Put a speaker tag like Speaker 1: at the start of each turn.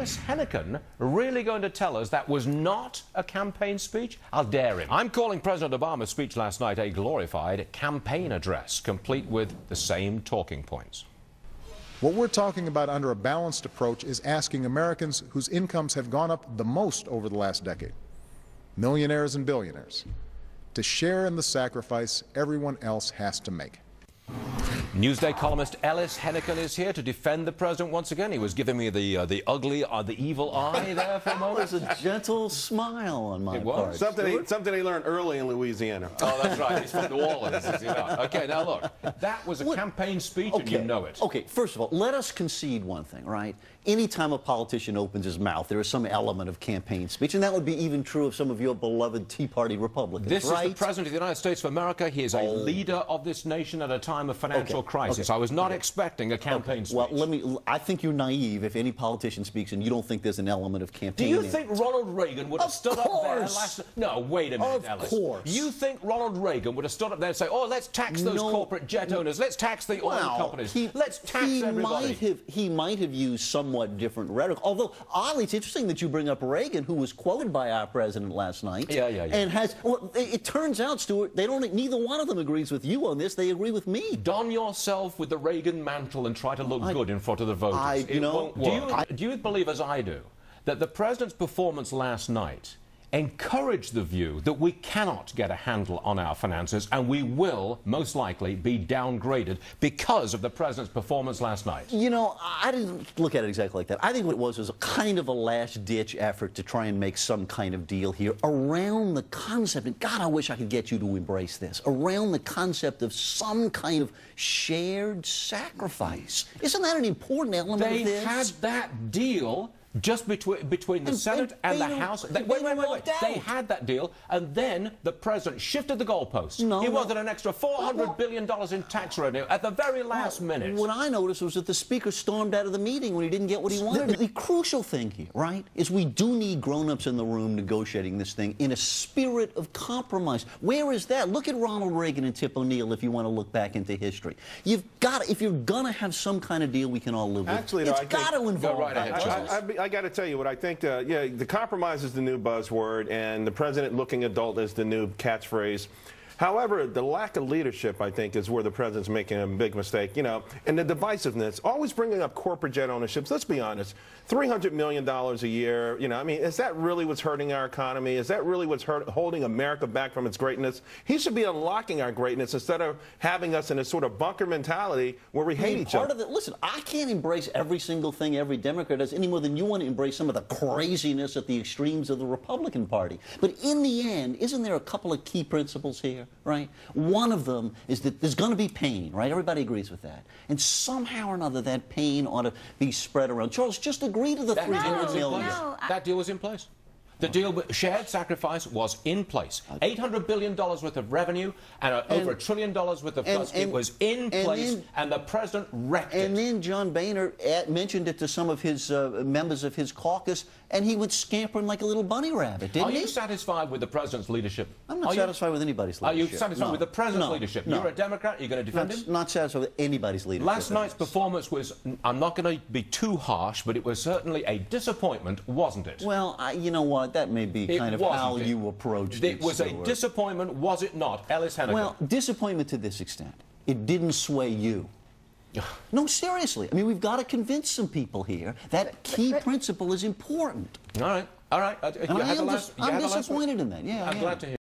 Speaker 1: Ellis Henican really going to tell us that was not a campaign speech? I'll dare him. I'm calling President Obama's speech last night a glorified campaign address, complete with the same talking points.
Speaker 2: What we're talking about under a balanced approach is asking Americans whose incomes have gone up the most over the last decade, millionaires and billionaires, to share in the sacrifice everyone else has to make.
Speaker 1: Newsday columnist Ellis Henican is here to defend the president once again. He was giving me the ugly, the evil eye there for a moment.
Speaker 3: It was a gentle smile on my part.
Speaker 4: Something he learned early in Louisiana.
Speaker 1: Oh, that's right. He's from New Orleans, is he not? Okay, now look, that was a campaign speech, and you know it.
Speaker 3: Okay, first of all, let us concede one thing, right? Anytime a politician opens his mouth, there is some element of campaign speech, and that would be even true of some of your beloved Tea Party Republicans,
Speaker 1: This
Speaker 3: right?
Speaker 1: is the President of the United States of America. He is a leader of this nation at a time of financial crisis. I was not expecting a campaign speech.
Speaker 3: Well, I think you're naive if any politician speaks and you don't think there's an element of campaign.
Speaker 1: Do you think Ronald Reagan would have stood up there last... No, wait a minute, Ellis.
Speaker 3: Of course.
Speaker 1: You think Ronald Reagan would have stood up there and say, oh, let's tax those corporate jet owners, let's tax the oil companies, let's tax everybody?
Speaker 3: He might have used somewhat different rhetoric, although, oddly, it's interesting that you bring up Reagan, who was quoted by our president last night.
Speaker 1: Yeah.
Speaker 3: And has... Well, it turns out, Stuart, neither one of them agrees with you on this. They agree with me.
Speaker 1: Don yourself with the Reagan mantle and try to look good in front of the voters. It won't work. Do you believe, as I do, that the president's performance last night encouraged the view that we cannot get a handle on our finances and we will, most likely, be downgraded because of the president's performance last night?
Speaker 3: You know, I didn't look at it exactly like that. I think what it was a kind of a last-ditch effort to try and make some kind of deal here around the concept, and God, I wish I could get you to embrace this, around the concept of some kind of shared sacrifice. Isn't that an important element of this?
Speaker 1: They had that deal just between the Senate and the House. Wait. They had that deal, and then the president shifted the goalposts. He wanted an extra $400 billion in tax revenue at the very last minute.
Speaker 3: What I noticed was that the speaker stormed out of the meeting when he didn't get what he wanted. The crucial thing here, right, is we do need grown-ups in the room negotiating this thing in a spirit of compromise. Where is that? Look at Ronald Reagan and Tip O'Neill if you want to look back into history. You've got to, if you're going to have some kind of deal we can all live with,
Speaker 4: actually,
Speaker 3: it's got to involve
Speaker 1: right ahead,
Speaker 4: I got to tell you what I think. The compromise is the new buzzword, and the president-looking adult is the new catchphrase. However, the lack of leadership, I think, is where the president's making a big mistake. You know, and the divisiveness, always bringing up corporate jet ownerships. Let's be honest, $300 million a year. You know, I mean, is that really what's hurting our economy? Is that really what's holding America back from its greatness? He should be unlocking our greatness instead of having us in a sort of bunker mentality where we hate each other.
Speaker 3: Listen, I can't embrace every single thing every Democrat does any more than you want to embrace some of the craziness at the extremes of the Republican Party. But in the end, isn't there a couple of key principles here? Right? One of them is that there's going to be pain, right? Everybody agrees with that. And somehow or another, that pain ought to be spread around. Charles, just agree to the $300 million.
Speaker 1: That deal was in place. The deal with shared sacrifice was in place. $800 billion worth of revenue and over $1 trillion worth of funds. It was in place, and the president wrecked it.
Speaker 3: And then John Boehner mentioned it to some of his members of his caucus, and he went scampering like a little bunny rabbit, didn't he?
Speaker 1: Are you satisfied with the president's leadership?
Speaker 3: I'm not satisfied with anybody's leadership.
Speaker 1: Are you satisfied with the president's leadership?
Speaker 3: No.
Speaker 1: You're a Democrat. You're going to defend him?
Speaker 3: Not satisfied with anybody's leadership.
Speaker 1: Last night's performance was, I'm not going to be too harsh, but it was certainly a disappointment, wasn't it?
Speaker 3: Well, you know what? That may be kind of how you approached it.
Speaker 1: It was a disappointment, was it not, Ellis Henican?
Speaker 3: Well, disappointment to this extent. It didn't sway you. No, seriously. I mean, we've got to convince some people here that key principle is important.
Speaker 1: All right.
Speaker 3: I'm disappointed in that. Yeah,
Speaker 1: I'm glad to hear.